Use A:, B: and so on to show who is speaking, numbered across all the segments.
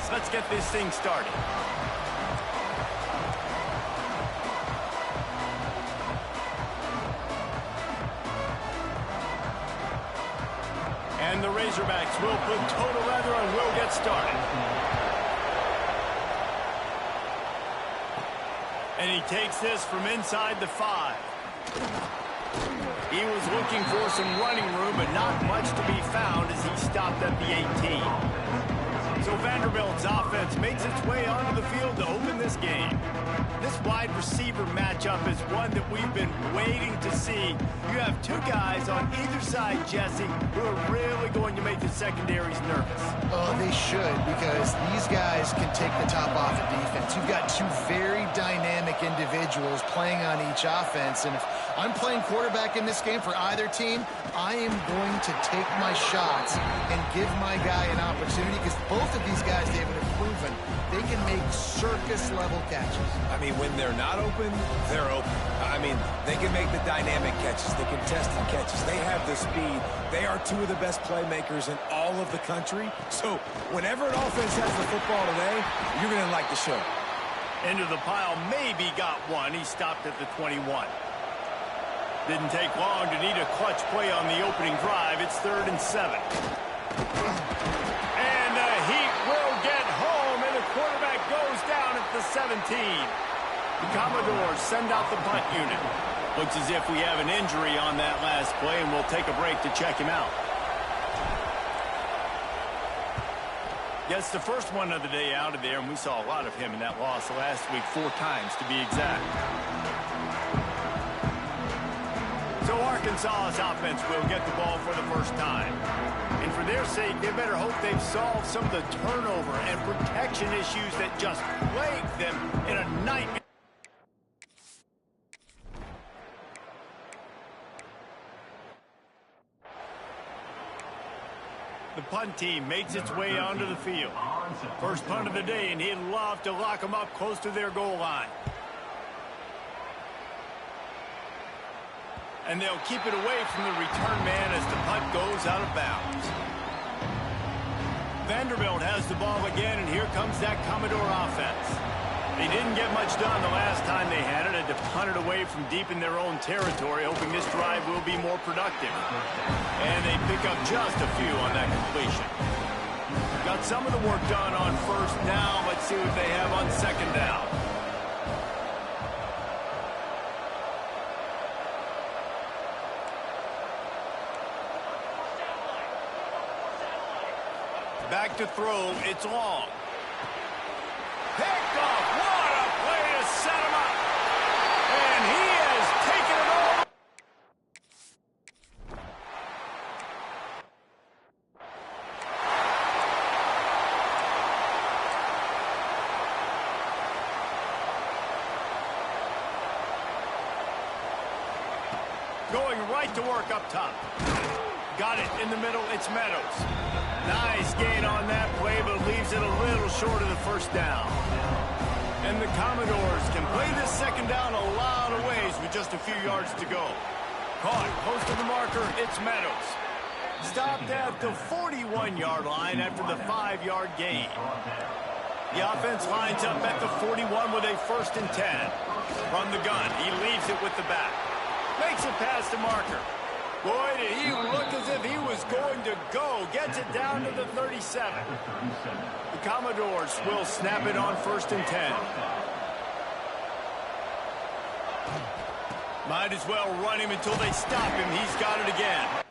A: Let's get this thing started. And the Razorbacks will put total leather and will get started. And he takes this from inside the 5. He was looking for some running room, but not much to be found as he stopped at the 18. So Vanderbilt's offense makes its way onto the field to open this game. This wide receiver matchup is one that we've been waiting to see. You have two guys on either side, Jesse, who are really going to make the secondaries nervous.
B: Oh, they should, because these guys can take the top off of defense. You've got two very dynamic individuals playing on each offense, and if I'm playing quarterback in this game for either team, I am going to take my shots and give my guy an opportunity, because both of these guys, David, have proven they can make circus-level catches.
C: I mean, when they're not open, they're open. I mean, they can make the dynamic catches, the contested catches. They have the speed. They are two of the best playmakers in all of the country. So whenever an offense has the football today, you're going to like the show.
A: Into the pile, maybe got one. He stopped at the 21. Didn't take long to need a clutch play on the opening drive. It's 3rd and 7. And the Heat will get home, and the quarterback goes down at the 17. The Commodores send out the punt unit. Looks as if we have an injury on that last play, and we'll take a break to check him out. Gets the first one of the day out of there, and we saw a lot of him in that loss last week, 4 times to be exact. So Arkansas's offense will get the ball for the first time. And for their sake, they better hope they've solved some of the turnover and protection issues that just plague them in a nightmare. The punt team makes its way onto the field. First punt of the day, and he'd love to lock them up close to their goal line. And they'll keep it away from the return man as the punt goes out of bounds. Vanderbilt has the ball again, and here comes that Commodore offense. They didn't get much done the last time they had it, had to punt it away from deep in their own territory, hoping this drive will be more productive. And they pick up just a few on that completion. Got some of the work done on first down. Let's see what they have on second down. Back to throw, it's long. Picked off, what a play to set him up. And he has taken it all. Going right to work up top. Got it in the middle, it's Meadows. Nice gain on that play, but leaves it a little short of the first down. And the Commodores can play this second down a lot of ways with just a few yards to go. Caught close to the marker, it's Meadows. Stopped at the 41-yard line after the 5-yard gain. The offense lines up at the 41 with a 1st and 10. From the gun, he leaves it with the back. Makes it past the marker. Boy, did he look as if he was going to go. Gets it down to the 37. The Commodores will snap it on 1st and 10. Might as well run him until they stop him. He's got it again.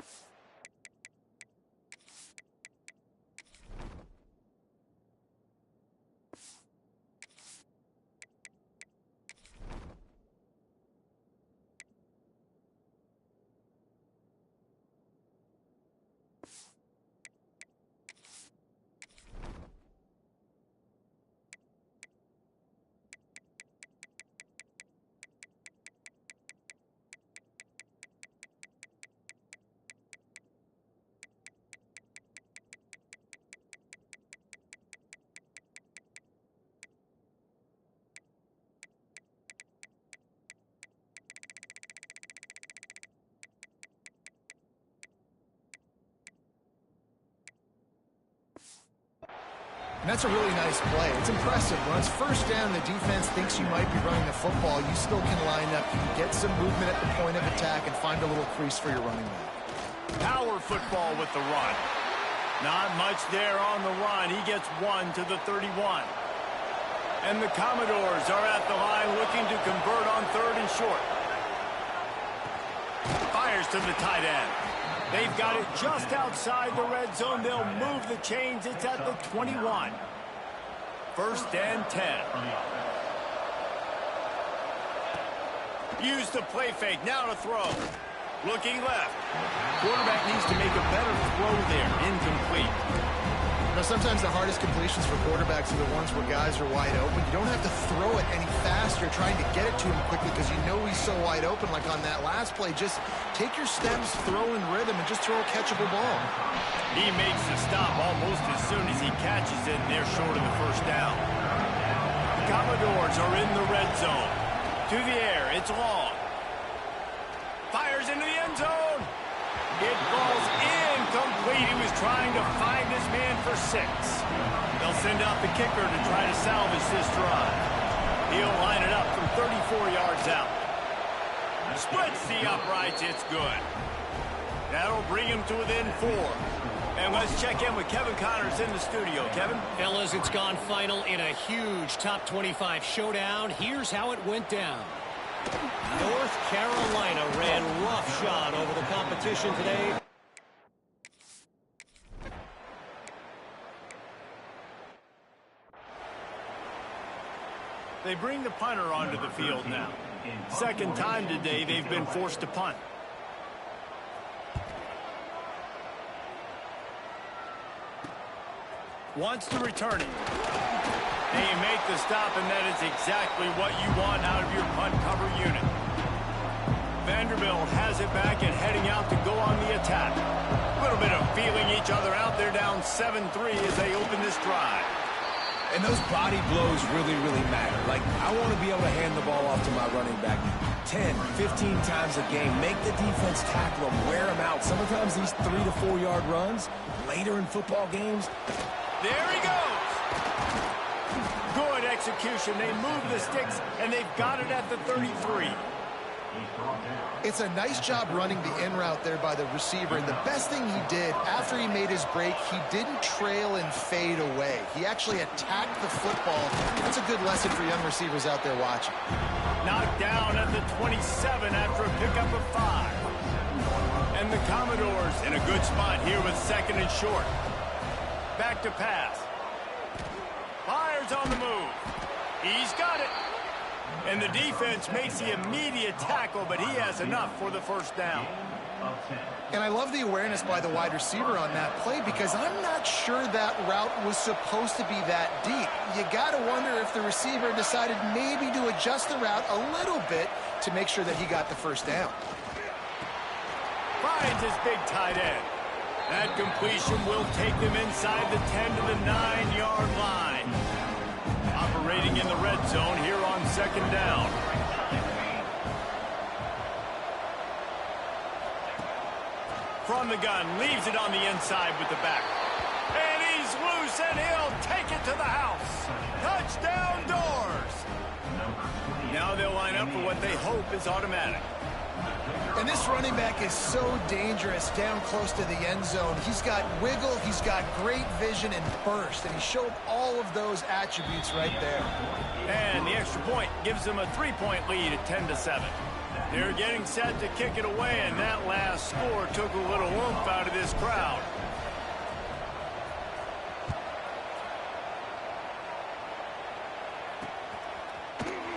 B: And that's a really nice play. It's impressive. When it's first down, the defense thinks you might be running the football. You still can line up. You can get some movement at the point of attack and find a little crease for your running back.
A: Power football with the run. Not much there on the run. He gets 1 to the 31. And the Commodores are at the line looking to convert on 3rd and short. Fires to the tight end. They've got it just outside the red zone. They'll move the chains. It's at the 21. 1st and 10. Use the play fake. Now to throw. Looking left. Quarterback needs to make a better throw there. Incomplete.
B: Now, sometimes the hardest completions for quarterbacks are the ones where guys are wide open. You don't have to throw it any faster trying to get it to him quickly because you know he's so wide open like on that last play. Just take your steps, throw in rhythm, and just throw a catchable ball.
A: He makes the stop almost as soon as he catches it, and they're short of the 1st down. Commodores are in the red zone. To the air, it's long. Fires into the end zone. It falls incomplete. He was trying to find his man for 6. They'll send out the kicker to try to salvage this drive. He'll line it up from 34 yards out. Splits the uprights. It's good. That'll bring him to within 4. And let's check in with Kevin Connors in the studio. Kevin?
D: Fellas, it's gone final in a huge top 25 showdown. Here's how it went down. North Carolina ran roughshod over the competition today.
A: They bring the punter onto the field now. 2nd time today they've been forced to punt. Wants to return it. They make the stop, and that is exactly what you want out of your punt cover unit. Vanderbilt has it back and heading out to go on the attack. A little bit of feeling each other out. They're down 7-3 as they open this drive.
C: And those body blows really, really matter. Like, I want to be able to hand the ball off to my running back 10, 15 times a game. Make the defense tackle them, wear them out. Sometimes these 3 to 4 yard runs later in football games.
A: There he goes. Good execution. They move the sticks, and they've got it at the 33.
B: It's a nice job running the in route there by the receiver, and the best thing he did after he made his break, he didn't trail and fade away. He actually attacked the football. That's a good lesson for young receivers out there watching.
A: Knocked down at the 27 after a pickup of 5. And the Commodores in a good spot here with 2nd and short. Back to pass. Fires on the move. He's got it. And the defense makes the immediate tackle, but he has enough for the 1st down.
B: And I love the awareness by the wide receiver on that play because I'm not sure that route was supposed to be that deep. You got to wonder if the receiver decided maybe to adjust the route a little bit to make sure that he got the 1st down.
A: Finds his big tight end. That completion will take them inside the 10 to the 9-yard line. Operating in the red zone here on 2nd down. From the gun, leaves it on the inside with the back. And he's loose, and he'll take it to the house. Touchdown Doors! Now they'll line up for what they hope is automatic.
B: And this running back is so dangerous down close to the end zone. He's got wiggle, he's got great vision and burst, and he showed all of those attributes right there.
A: And the extra point gives them a 3-point lead at 10-7. They're getting set to kick it away, and that last score took a little oomph out of this crowd.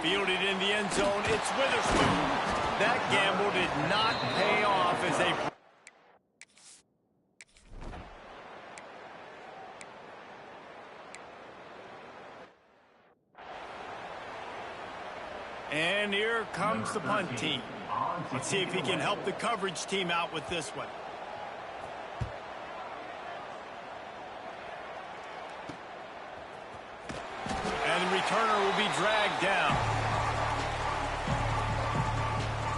A: Fielded in the end zone, it's Witherspoon. That gamble did not pay off as they... And here comes the punt team. Let's see if he can help the coverage team out with this one. And the returner will be dragged down.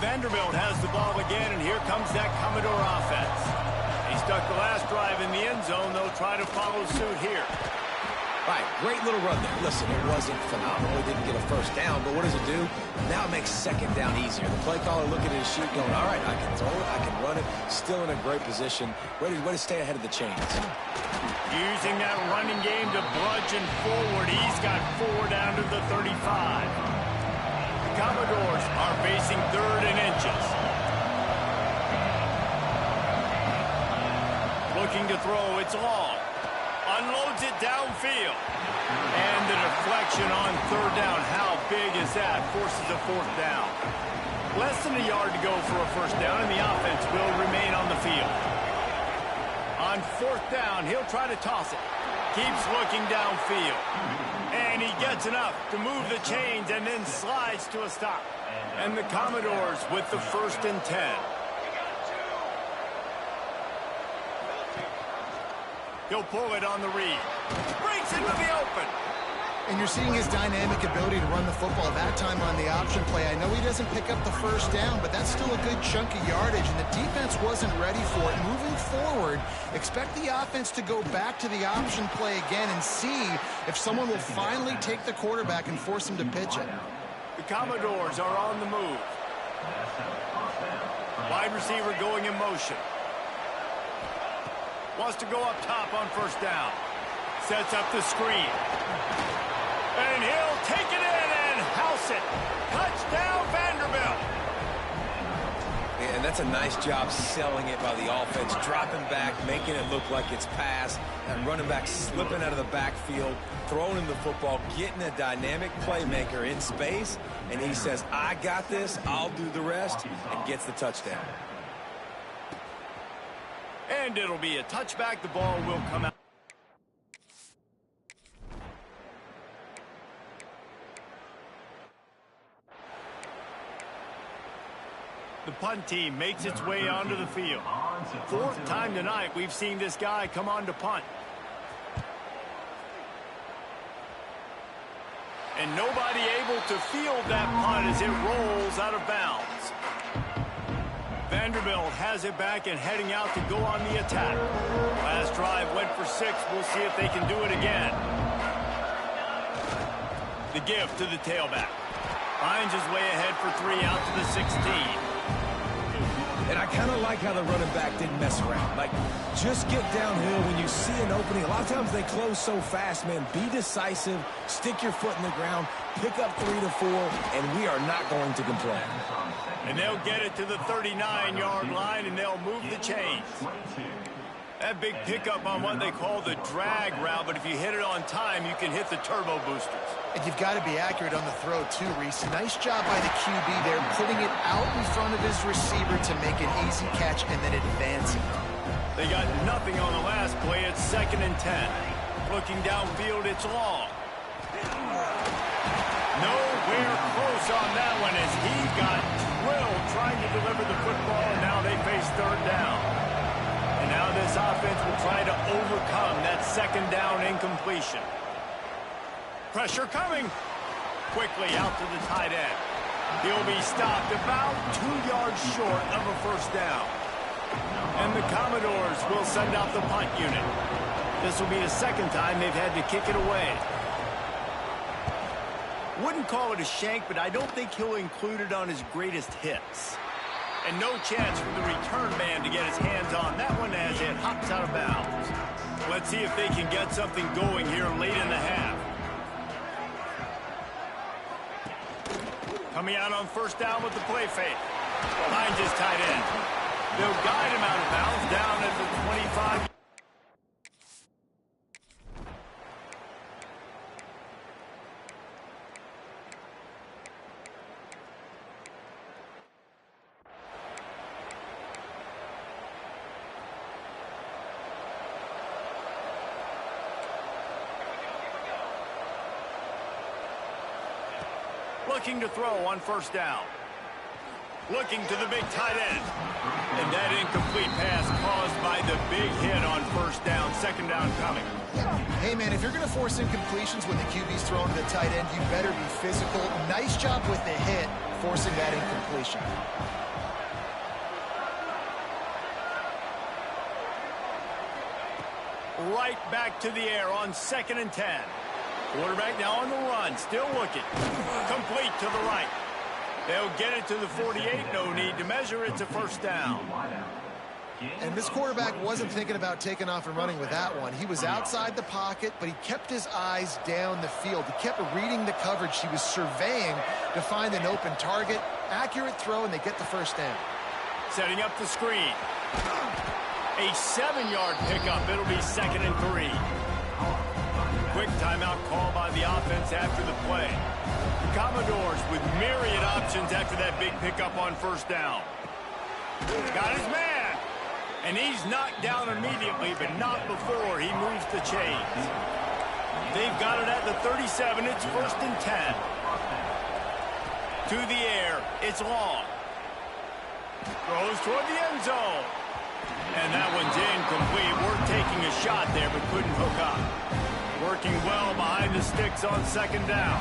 A: Vanderbilt has the ball again, and here comes that Commodore offense. He stuck the last drive in the end zone. They'll try to follow suit here.
C: All right, great little run there. Listen, it wasn't phenomenal. It didn't get a first down, but what does it do? Now it makes second down easier. The play caller looking at his sheet going, all right, I can throw it, I can run it, still in a great position, ready to stay ahead of the chains.
A: Using that running game to bludgeon forward. He's got 4 down to the 35. The Commodores are facing 3rd and inches. Looking to throw, it's long. Unloads it downfield. And the deflection on 3rd down. How big is that? Forces a 4th down. Less than a yard to go for a 1st down, and the offense will remain on the field. On 4th down, he'll try to toss it. Keeps looking downfield. And he gets enough to move the chains and then slides to a stop. And the Commodores with the 1st and 10. He'll pull it on the read. Breaks into the open.
B: And you're seeing his dynamic ability to run the football. That time on the option play, I know he doesn't pick up the 1st down, but that's still a good chunk of yardage, and the defense wasn't ready for it. Moving forward, expect the offense to go back to the option play again and see if someone will finally take the quarterback and force him to pitch it.
A: The Commodores are on the move. Wide receiver going in motion. Wants to go up top on 1st down. Sets up the screen. And he'll take it in and house it. Touchdown, Vanderbilt.
C: Yeah, and that's a nice job selling it by the offense, dropping back, making it look like it's pass, and running back slipping out of the backfield, throwing him the football, getting a dynamic playmaker in space, and he says, I got this, I'll do the rest, and gets the touchdown.
A: And it'll be a touchback. The ball will come out. The punt team makes its way onto the field. 4th time tonight we've seen this guy come on to punt. And nobody able to field that punt as it rolls out of bounds. Vanderbilt has it back and heading out to go on the attack. Last drive went for 6. We'll see if they can do it again. The give to the tailback. Finds his way ahead for 3 out to the 16.
C: And I kind of like how the running back didn't mess around. Like, just get downhill when you see an opening. A lot of times they close so fast, man. Be decisive, stick your foot in the ground, pick up 3 to 4, and we are not going to complain.
A: And they'll get it to the 39-yard line, and they'll move the chains. That big pickup on what they call the drag route, but if you hit it on time, you can hit the turbo boosters.
B: And you've got to be accurate on the throw, too, Reese. Nice job by the QB there, putting it out in front of his receiver to make an easy catch and then advancing.
A: They got nothing on the last play. It's 2nd and 10. Looking downfield, it's long. Nowhere close on that one as he got drilled trying to deliver the football, and now they face 3rd down. And now this offense will try to overcome that 2nd down incompletion. Pressure coming. Quickly out to the tight end. He'll be stopped about 2 yards short of a 1st down. And the Commodores will send out the punt unit. This will be the 2nd time they've had to kick it away. Wouldn't call it a shank, but I don't think he'll include it on his greatest hits. And no chance for the return man to get his hands on that one as it hops out of bounds. Let's see if they can get something going here late in the half. Coming out on 1st down with the play fake. Finds his tight end. They'll guide him out of bounds down at the 25. Looking to throw on 1st down. Looking to the big tight end. And that incomplete pass caused by the big hit on 1st down. 2nd down coming.
B: Hey, man, if you're going to force incompletions when the QB's throwing to the tight end, you better be physical. Nice job with the hit, forcing that incompletion.
A: right back to the air on 2nd and 10. Quarterback now on the run, still looking. Complete to the right. They'll get it to the 48, no need to measure. It's a first down.
B: And this quarterback wasn't thinking about taking off and running with that one. He was outside the pocket, but he kept his eyes down the field. He kept reading the coverage. He was surveying to find an open target. Accurate throw, and they get the first down.
A: Setting up the screen. A 7-yard pickup. It'll be 2nd and 3. Quick timeout call by the offense after the play. The Commodores with myriad options after that big pickup on first down. Got his man. And he's knocked down immediately, but not before he moves the chains. They've got it at the 37. It's 1st and 10. To the air. It's long. Throws toward the end zone. And that one's incomplete. We're taking a shot there, but couldn't hook up. Working well behind the sticks on 2nd down.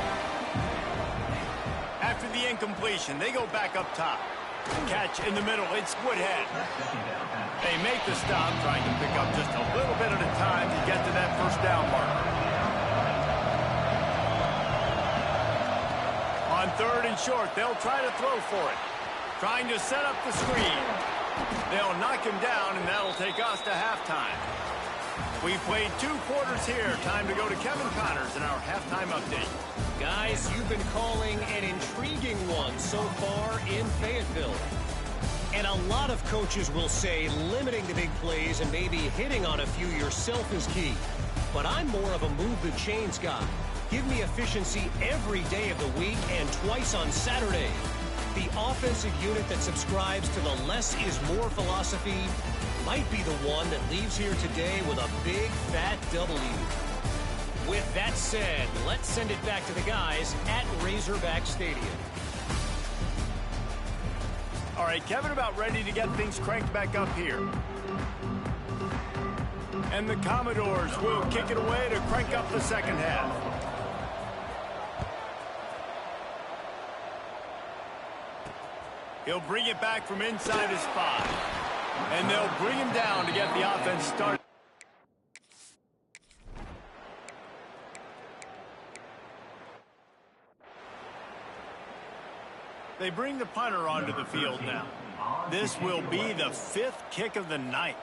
A: After the incompletion, they go back up top. Catch in the middle. It's Woodhead. They make the stop, trying to pick up just a little bit at a time to get to that first down marker. On 3rd and short, they'll try to throw for it. Trying to set up the screen. They'll knock him down, and that'll take us to halftime. We've played 2 quarters here. Time to go to Kevin Connors in our halftime update.
D: Guys, you've been calling an intriguing one so far in Fayetteville. And a lot of coaches will say limiting the big plays and maybe hitting on a few yourself is key. But I'm more of a move the chains guy. Give me efficiency every day of the week and twice on Saturday. The offensive unit that subscribes to the less is more philosophy might be the one that leaves here today with a big fat W. With that said, let's send it back to the guys at Razorback Stadium.
A: All right, Kevin, about ready to get things cranked back up here. And the Commodores will kick it away to crank up the second half. He'll bring it back from inside his 5. And they'll bring him down to get the offense started. They bring the punter onto the field now. This will be the 5th kick of the night.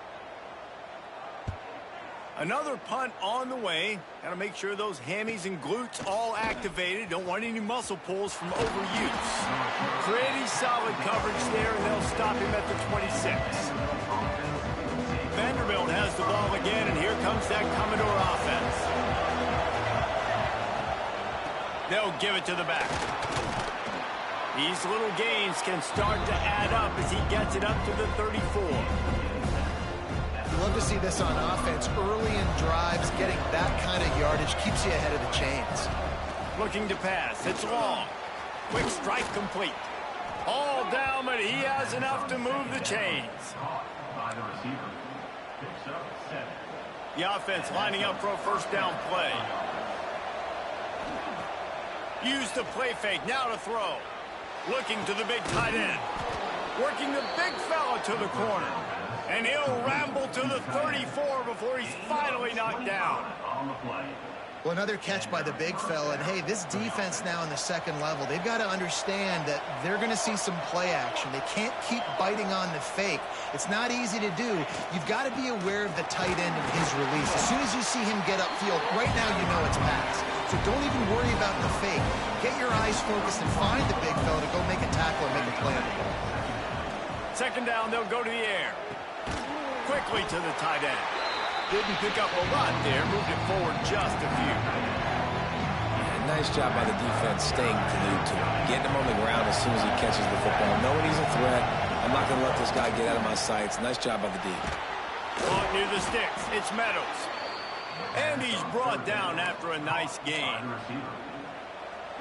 A: Another punt on the way. Got to make sure those hammies and glutes all activated. Don't want any muscle pulls from overuse. Pretty solid coverage there, and they'll stop him at the 26. Vanderbilt has the ball again, and here comes that Commodore offense. They'll give it to the back. These little gains can start to add up as he gets it up to the 34.
B: You love to see this on offense. Early in drives, getting that kind of yardage keeps you ahead of the chains.
A: Looking to pass. It's long. Quick strike complete. All down, but he has enough to move the chains. The offense lining up for a first down play. Use the play fake. Now to throw. Looking to the big tight end. Working the big fella to the corner. And he'll ramble to the 34 before he's finally knocked down.
B: Well, another catch by the big fella. And, hey, this defense now in the second level, they've got to understand that they're going to see some play action. They can't keep biting on the fake. It's not easy to do. You've got to be aware of the tight end and his release. As soon as you see him get upfield, right now you know it's pass. So don't even worry about the fake. Get your eyes focused and find the big fella to go make a tackle and make a play on the ball.
A: Second down, they'll go to the air. Quickly to the tight end. Didn't pick up a lot there. Moved it forward just a few.
C: Yeah, nice job by the defense staying glued to him. Getting him on the ground as soon as he catches the football. Knowing he's a threat. I'm not going to let this guy get out of my sights. Nice job by the D.
A: Caught near the sticks. It's Meadows. And he's brought down after a nice gain.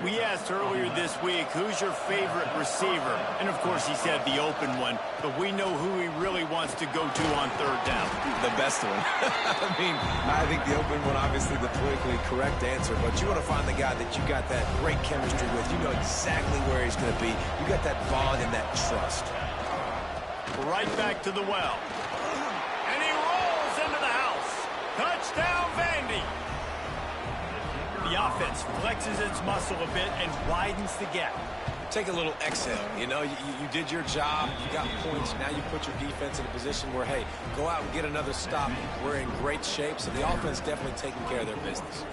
A: We asked earlier this week, who's your favorite receiver? And, of course, he said the open one. But we know who he really wants to go to on third down.
C: The best one. I think the open one, obviously the politically correct answer. But you want to find the guy that you got that great chemistry with. You know exactly where he's going to be. You got that bond and that trust.
A: Right back to the well. And he rolls into the house. Touchdown, Vandy. The offense flexes its muscle a bit and widens the gap.
C: Take a little exhale. You know, you did your job. You got points. Now you put your defense in a position where, hey, go out and get another stop. We're in great shape, so the offense definitely taking care of their business.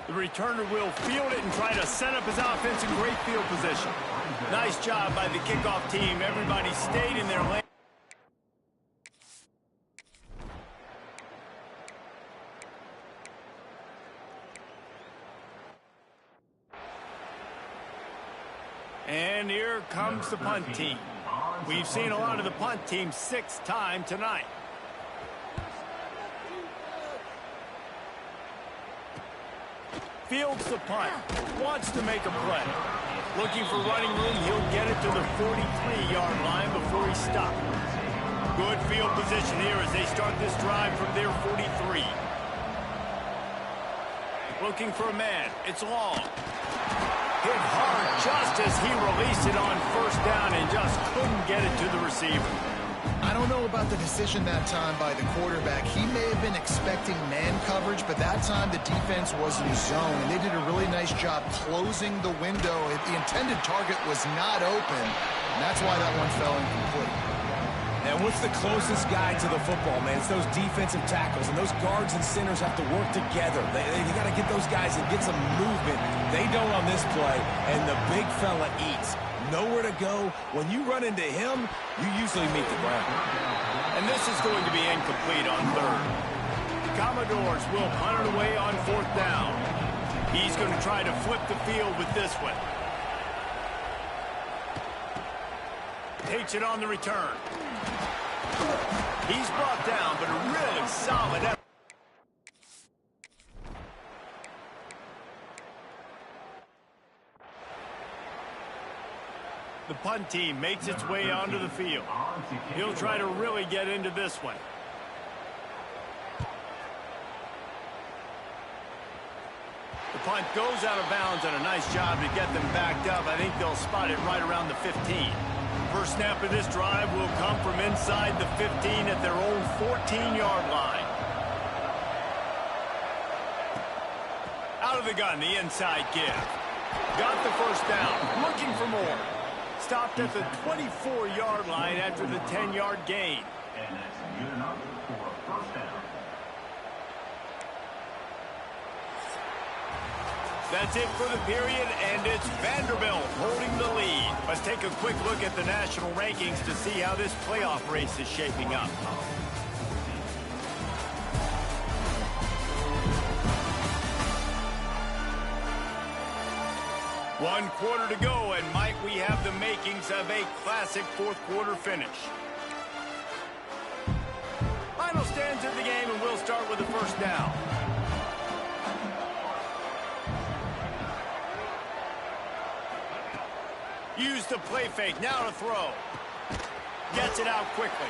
A: The returner will field it and try to set up his offense in great field position. Nice job by the kickoff team. Everybody stayed in their lane. And here comes the punt team. We've seen a lot of the punt team 6th time tonight. Fields the punt. Wants to make a play. Looking for running room. He'll get it to the 43-yard line before he stops. Good field position here as they start this drive from their 43. Looking for a man. It's long. Hit hard just as he released it on first down and just couldn't get it to the receiver.
B: I don't know about the decision that time by the quarterback. He may have been expecting man coverage, but that time the defense was in zone, and they did a really nice job closing the window. The intended target was not open, and that's why that one fell incomplete.
C: And what's the closest guy to the football, man? It's those defensive tackles, and those guards and centers have to work together. They got to get those guys and get some movement. They don't on this play, and the big fella eats. Nowhere to go. When you run into him, you usually meet the ground.
A: And this is going to be incomplete on third. The Commodores will punt it away on 4th down. He's going to try to flip the field with this one. Takes it on the return. He's brought down, but a really solid effort. The punt team makes its way onto the field. He'll try to really get into this one. The punt goes out of bounds, and a nice job to get them backed up. I think they'll spot it right around the 15. First snap of this drive will come from inside the 15 at their own 14-yard line. Out of the gun, the inside give. Got the first down, looking for more. Stopped at the 24-yard line after the 10-yard gain.
E: And that's good enough for a first down.
A: That's it for the period, and it's Vanderbilt holding the lead. Let's take a quick look at the national rankings to see how this playoff race is shaping up. One quarter to go, and might we have the makings of a classic fourth-quarter finish. Final stands of the game, and we'll start with the first down. Use the play fake, now to throw. Gets it out quickly.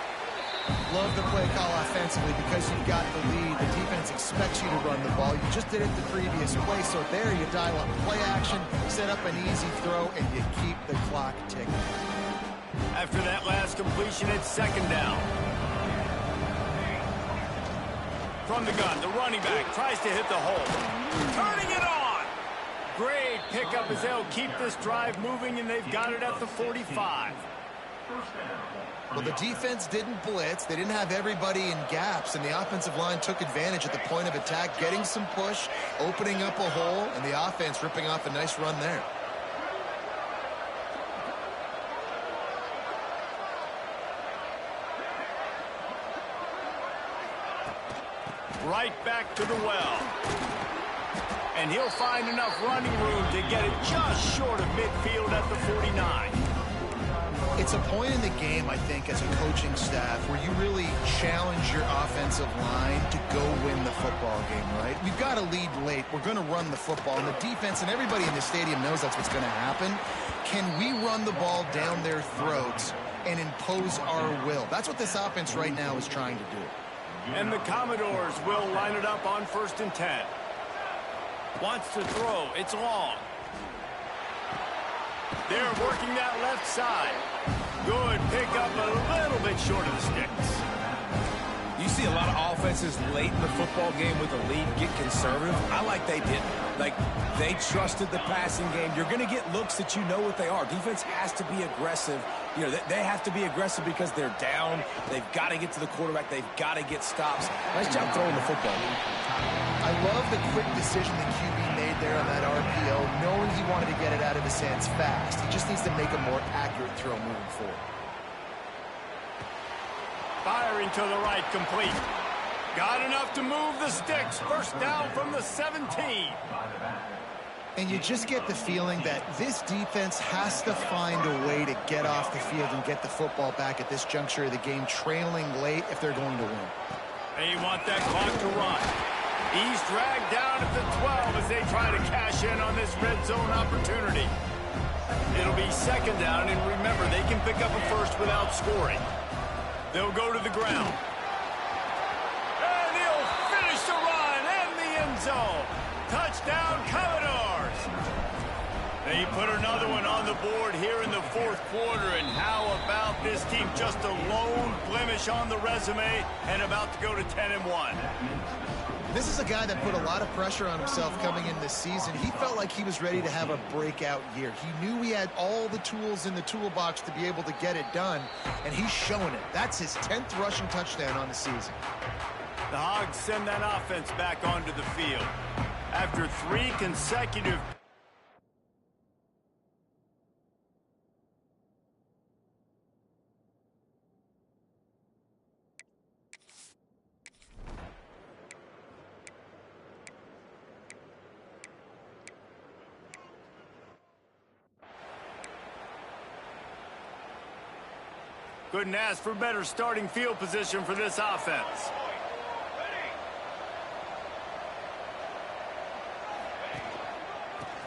B: Love the play call offensively because you've got the lead. The defense expects you to run the ball. You just did it the previous play, so there you dial up play action, set up an easy throw, and you keep the clock ticking.
A: After that last completion, it's second down. From the gun, the running back tries to hit the hole. Turning it on! Great pickup as they'll keep this drive moving, and they've got it at the 45.
B: Well, the defense didn't blitz. They didn't have everybody in gaps, and the offensive line took advantage at the point of attack, getting some push, opening up a hole, and the offense ripping off a nice run there.
A: Right back to the well. And he'll find enough running room to get it just short of midfield at the 49.
B: It's a point in the game, I think, as a coaching staff where you really challenge your offensive line to go win the football game, right? We've got to lead late. We're going to run the football. And the defense and everybody in the stadium knows that's what's going to happen. Can we run the ball down their throats and impose our will? That's what this offense right now is trying to do.
A: And the Commodores will line it up on 1st and 10. Wants to throw. It's long. They're working that left side. Good pick up a little bit short of the sticks.
C: You see a lot of offenses late in the football game with a lead get conservative. I like they didn't. Like, they trusted the passing game. You're going to get looks that you know what they are. Defense has to be aggressive. You know, they have to be aggressive because they're down. They've got to get to the quarterback. They've got to get stops. Nice job throwing the football.
B: I love the quick decision the QB made there on that RPO, knowing he wanted to get it out of his hands fast. He just needs to make a more accurate throw moving forward.
A: Firing to the right, complete. Got enough to move the sticks. First down from the 17.
B: And you just get the feeling that this defense has to find a way to get off the field and get the football back at this juncture of the game, trailing late if they're going to win.
A: They want that clock to run. He's dragged down at the 12 as they try to cash in on this red zone opportunity. It'll be second down, and remember, they can pick up a first without scoring. They'll go to the ground. And he'll finish the run in the end zone. Touchdown, Commodores. They put another one on the board here in the fourth quarter, and how about this team? Just a lone blemish on the resume and about to go to 10-1.
B: This is a guy that put a lot of pressure on himself coming in this season. He felt like he was ready to have a breakout year. He knew he had all the tools in the toolbox to be able to get it done, and he's showing it. That's his 10th rushing touchdown on the season.
A: The Hogs send that offense back onto the field. After 3 consecutive... Couldn't ask for better starting field position for this offense.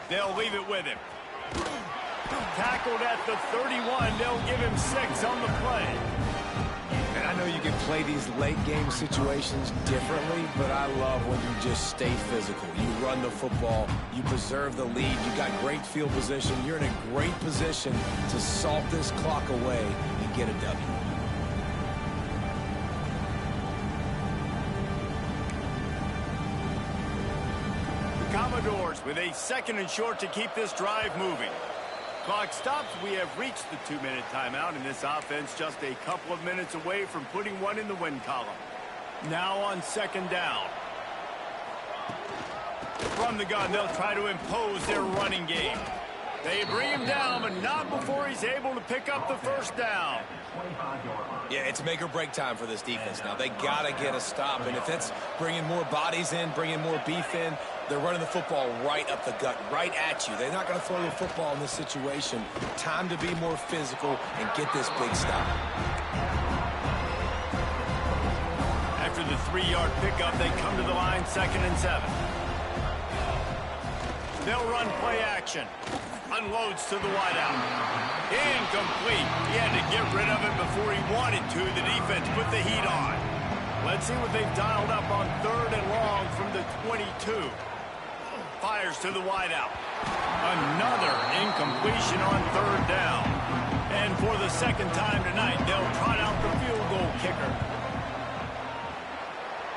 A: They'll leave it with him. Tackled at the 31. They'll give him 6 on the play.
C: And I know you can play these late game situations differently, but I love when you just stay physical. You run the football, you preserve the lead, you got great field position, you're in a great position to salt this clock away and get a W.
A: The Commodores with a 2nd and short to keep this drive moving. Clock stops. We have reached the 2-minute timeout, and this offense just a couple of minutes away from putting one in the win column. Now on 2nd down. From the gun, they'll try to impose their running game. They bring him down, but not before he's able to pick up the first down.
C: Yeah, it's make or break time for this defense now. They got to get a stop, and if it's bringing more bodies in, bringing more beef in, they're running the football right up the gut, right at you. They're not going to throw the football in this situation. Time to be more physical and get this big stop.
A: After the 3-yard pickup, they come to the line, 2nd and 7. They'll run play action. Unloads to the wideout. Incomplete. He had to get rid of it before he wanted to. The defense put the heat on. Let's see what they've dialed up on 3rd and long from the 22. Fires to the wideout. Another incompletion on 3rd down. And for the 2nd time tonight, they'll trot out the field goal kicker.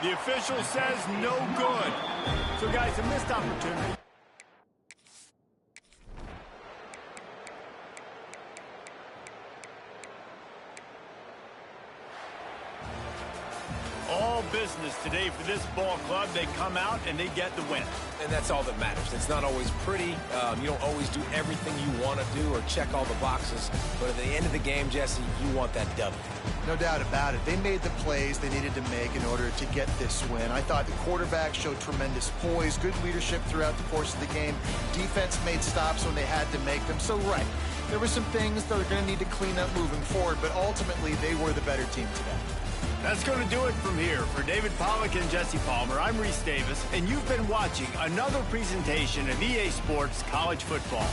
A: The official says no good. So, guys, a missed opportunity. All business today for this ball club. They come out and they get the win.
C: And that's all that matters. It's not always pretty. You don't always do everything you want to do or check all the boxes. But at the end of the game, Jesse, you want that W.
B: No doubt about it. They made the plays they needed to make in order to get this win. I thought the quarterback showed tremendous poise, good leadership throughout the course of the game. Defense made stops when they had to make them. So, right, there were some things that are going to need to clean up moving forward, but ultimately they were the better team today.
A: That's going to do it from here. For David Pollack and Jesse Palmer, I'm Reese Davis, and you've been watching another presentation of EA Sports College Football.